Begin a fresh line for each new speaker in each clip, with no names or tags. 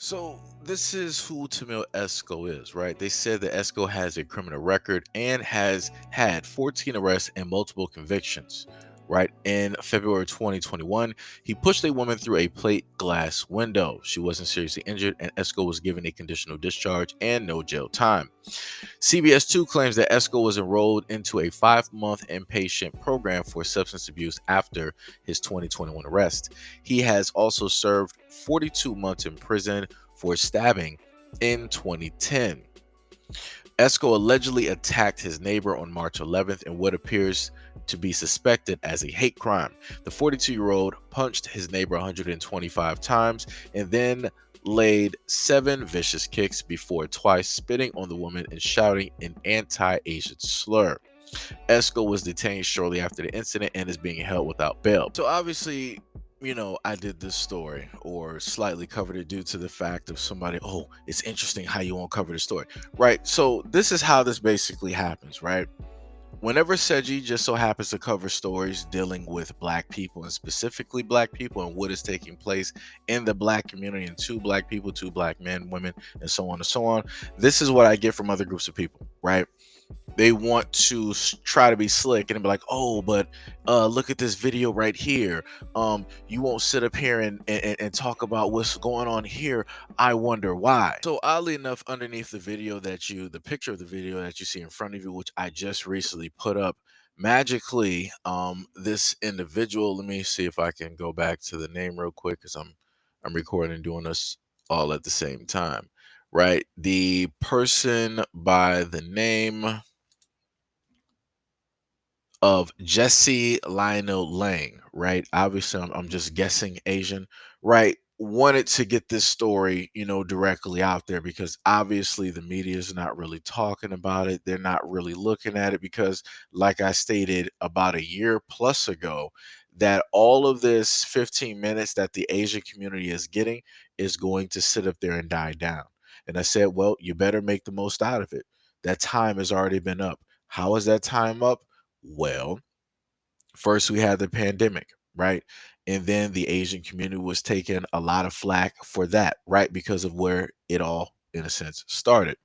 So this is who Tamil Esco is, right? They said that Esco has a criminal record and has had 14 arrests and multiple convictions. Right in February 2021, he pushed a woman through a plate glass window. She wasn't seriously injured, and Esco was given a conditional discharge and no jail time. CBS 2 claims that Esco was enrolled into a 5-month inpatient program for substance abuse after his 2021 arrest. He has also served 42 months in prison for stabbing in 2010. Esco allegedly attacked his neighbor on March 11th in what appears to be suspected as a hate crime. The 42-year-old punched his neighbor 125 times and then laid 7 vicious kicks before twice spitting on the woman and shouting an anti-Asian slur. Esco was detained shortly after the incident and is being held without bail. So obviously, I did this story or slightly covered it due to the fact of somebody, oh, it's interesting how you won't cover the story. Right. So this is how this basically happens, right? Whenever Seiji just so happens to cover stories dealing with black people and specifically black people and what is taking place in the black community and two black people, two black men, women, and so on and so on, this is what I get from other groups of people, right? They want to try to be slick and be like, oh, but look at this video right here. You won't sit up here and talk about what's going on here. I wonder why. So oddly enough, underneath the picture of the video that you see in front of you, which I just recently put up, magically, this individual, let me see if I can go back to the name real quick because I'm recording and doing this all at the same time. Right. The person by the name of Jesse Lionel Lang, right? Obviously, I'm just guessing Asian, right? Wanted to get this story, directly out there because obviously the media is not really talking about it. They're not really looking at it because, like I stated about a year plus ago, that all of this 15 minutes that the Asian community is getting is going to sit up there and die down. And I said, well, you better make the most out of it. That time has already been up. How is that time up? Well, first we had the pandemic, right? And then the Asian community was taking a lot of flack for that, right? Because of where it all, in a sense, started.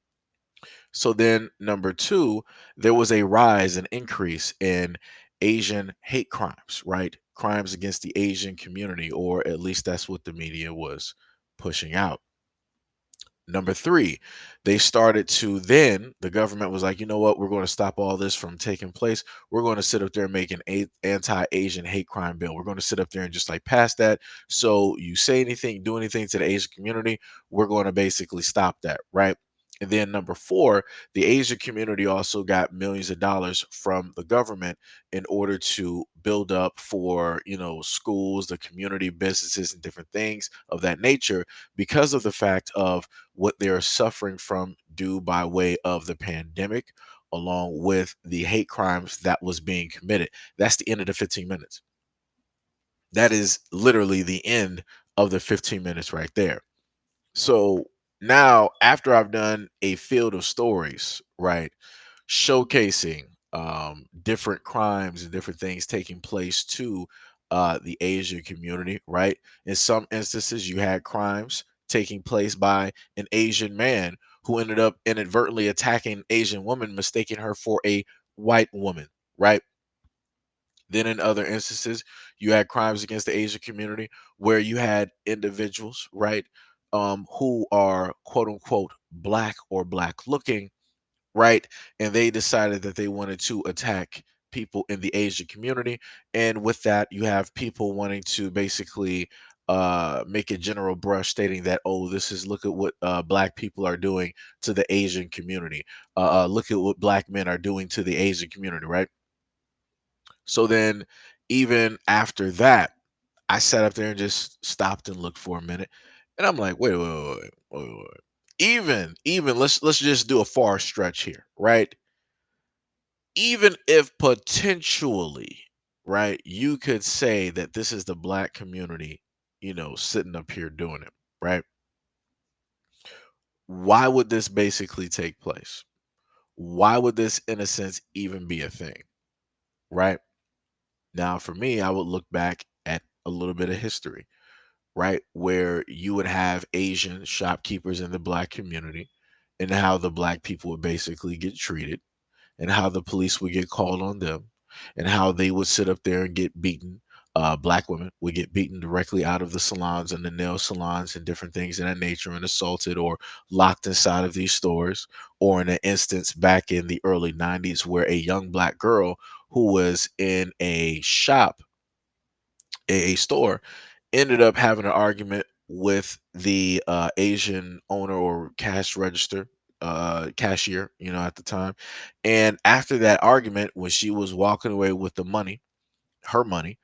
So then, number two, there was a rise, an increase in Asian hate crimes, right? Crimes against the Asian community, or at least that's what the media was pushing out. Number three, the government was like, you know what, we're going to stop all this from taking place. We're going to sit up there and make an anti-Asian hate crime bill. We're going to sit up there and just like pass that. So you say anything, do anything to the Asian community, we're going to basically stop that, right? And then number four, the Asian community also got millions of dollars from the government in order to build up for, schools, the community, businesses, and different things of that nature because of the fact of what they're suffering from due by way of the pandemic, along with the hate crimes that was being committed. That's the end of the 15 minutes. That is literally the end of the 15 minutes right there. So now, after I've done a field of stories, right, showcasing different crimes and different things taking place to the Asian community, right? In some instances, you had crimes taking place by an Asian man who ended up inadvertently attacking an Asian woman, mistaking her for a white woman, right? Then in other instances, you had crimes against the Asian community where you had individuals, right, who are quote unquote black or black looking, right? And they decided that they wanted to attack people in the Asian community. And with that, you have people wanting to basically make a general brush stating that, oh, look at what black people are doing to the Asian community. Look at what black men are doing to the Asian community, right? So then, even after that, I sat up there and just stopped and looked for a minute, and I'm like, wait. Even let's just do a far stretch here, right? Even if potentially, right, you could say that this is the black community, sitting up here doing it, right? Why would this basically take place? Why would this, in a sense, even be a thing, right? Now, for me, I would look back at a little bit of history. right? Where you would have Asian shopkeepers in the black community and how the black people would basically get treated and how the police would get called on them and how they would sit up there and get beaten. Black women would get beaten directly out of the salons and the nail salons and different things of that nature and assaulted or locked inside of these stores. Or in an instance back in the early 90s where a young black girl who was in a shop, a store, ended up having an argument with the Asian owner or cash register, cashier, at the time. And after that argument, when she was walking away with the money, her money,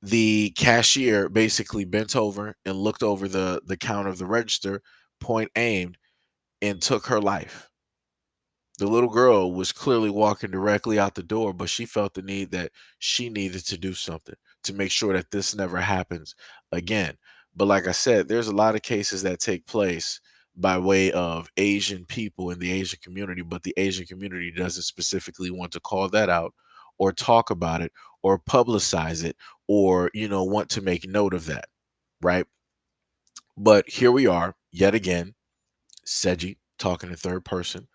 the cashier basically bent over and looked over the counter of the register, point aimed, and took her life. The little girl was clearly walking directly out the door, but she felt the need that she needed to do something to make sure that this never happens again. But like I said, there's a lot of cases that take place by way of Asian people in the Asian community, but the Asian community doesn't specifically want to call that out or talk about it or publicize it or, want to make note of that, right? But here we are yet again, Seiji, talking in third person,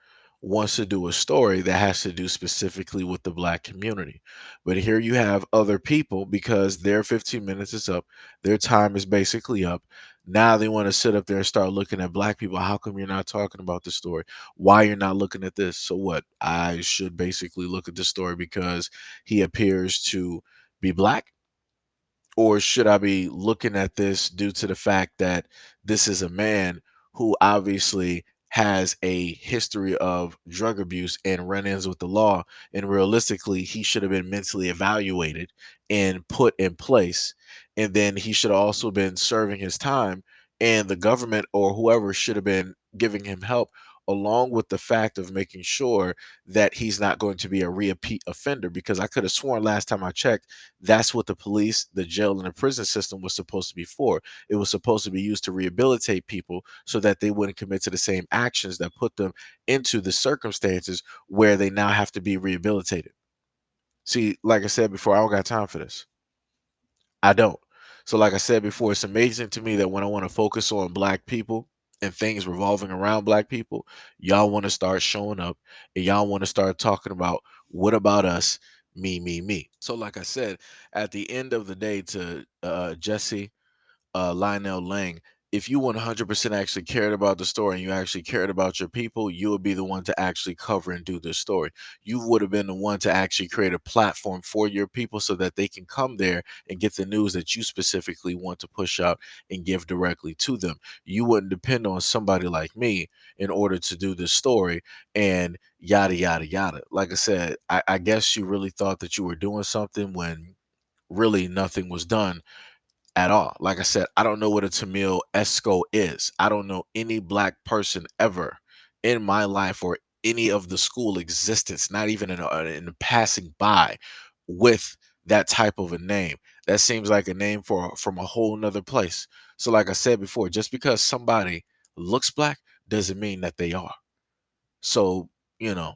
wants to do a story that has to do specifically with the black community. But here you have other people because their 15 minutes is up, their time is basically up. Now they want to sit up there and start looking at black people. How come you're not talking about the story? Why you're not looking at this? So what? I should basically look at the story because he appears to be black, or should I be looking at this due to the fact that this is a man who obviously has a history of drug abuse and run-ins with the law, and realistically he should have been mentally evaluated and put in place, and then he should have also been serving his time, and the government or whoever should have been giving him help, along with the fact of making sure that he's not going to be a repeat offender, because I could have sworn last time I checked that's what the police, the jail, and the prison system was supposed to be for. It was supposed to be used to rehabilitate people so that they wouldn't commit to the same actions that put them into the circumstances where they now have to be rehabilitated. See, like I said before, I don't got time for this. I don't. So, like I said before, it's amazing to me that when I want to focus on black people and things revolving around black people, y'all want to start showing up and y'all want to start talking about what about us, me, me, me. So, like I said, at the end of the day, to Jesse, Lionel Lang, if you 100% actually cared about the story and you actually cared about your people, you would be the one to actually cover and do this story. You would have been the one to actually create a platform for your people so that they can come there and get the news that you specifically want to push out and give directly to them. You wouldn't depend on somebody like me in order to do this story and yada, yada, yada. Like I said, I guess you really thought that you were doing something when really nothing was done at all. Like I said, I don't know what a Tamil Esco is. I don't know any black person ever in my life or any of the school existence, not even in a passing by, with that type of a name. That seems like a name from a whole nother place. So, like I said before, just because somebody looks black doesn't mean that they are. So, you know,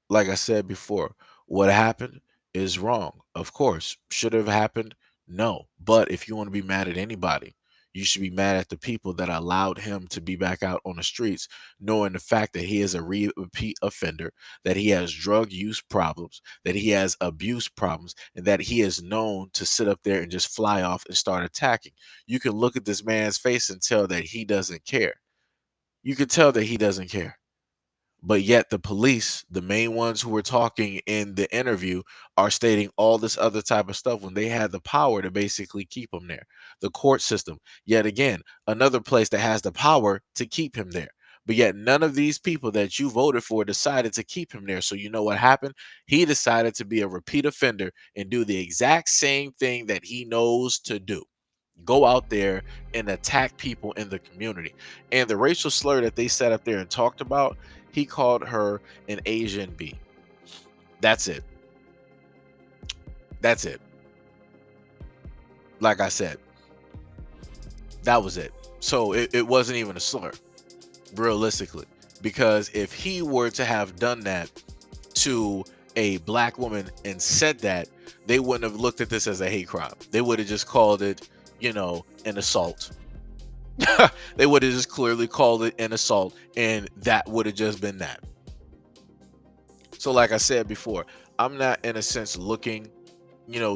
like I said before, what happened is wrong. Of course, should have happened? No. But if you want to be mad at anybody, you should be mad at the people that allowed him to be back out on the streets, knowing the fact that he is a repeat offender, that he has drug use problems, that he has abuse problems, and that he is known to sit up there and just fly off and start attacking. You can look at this man's face and tell that he doesn't care. You can tell that he doesn't care. But yet the police, the main ones who were talking in the interview, are stating all this other type of stuff when they had the power to basically keep him there. The court system, yet again, another place that has the power to keep him there. But yet none of these people that you voted for decided to keep him there. So you know what happened? He decided to be a repeat offender and do the exact same thing that he knows to do. Go out there and attack people in the community. And the racial slur that they sat up there and talked about, he called her an Asian bee. That's it. That's it. Like I said, that was it. So it wasn't even a slur, realistically. Because if he were to have done that to a black woman and said that, they wouldn't have looked at this as a hate crime. They would have just called it, an assault. They would have just clearly called it an assault, and that would have just been that. So, like I said before, I'm not in a sense looking,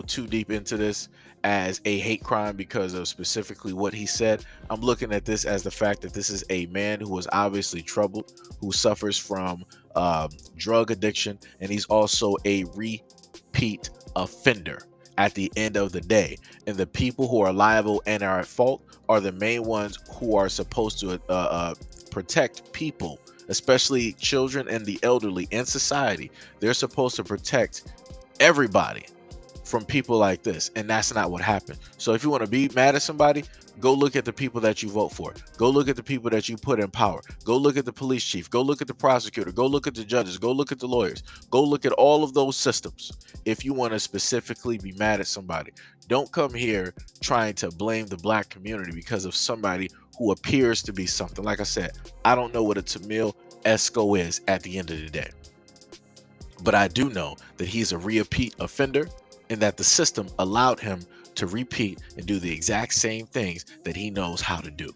too deep into this as a hate crime because of specifically what he said. I'm looking at this as the fact that this is a man who is obviously troubled, who suffers from drug addiction, and he's also a repeat offender at the end of the day. And the people who are liable and are at fault are the main ones who are supposed to protect people, especially children and the elderly in society. They're supposed to protect everybody from people like this, and that's not what happened. So if you want to be mad at somebody, go look at the people that you vote for, go look at the people that you put in power, go look at the police chief, go look at the prosecutor, go look at the judges, go look at the lawyers, go look at all of those systems if you want to specifically be mad at somebody. Don't come here trying to blame the black community because of somebody who appears to be something. Like I said, I don't know what a Tamil Esco is at the end of the day, but I do know that he's a repeat offender and that the system allowed him to repeat and do the exact same things that he knows how to do.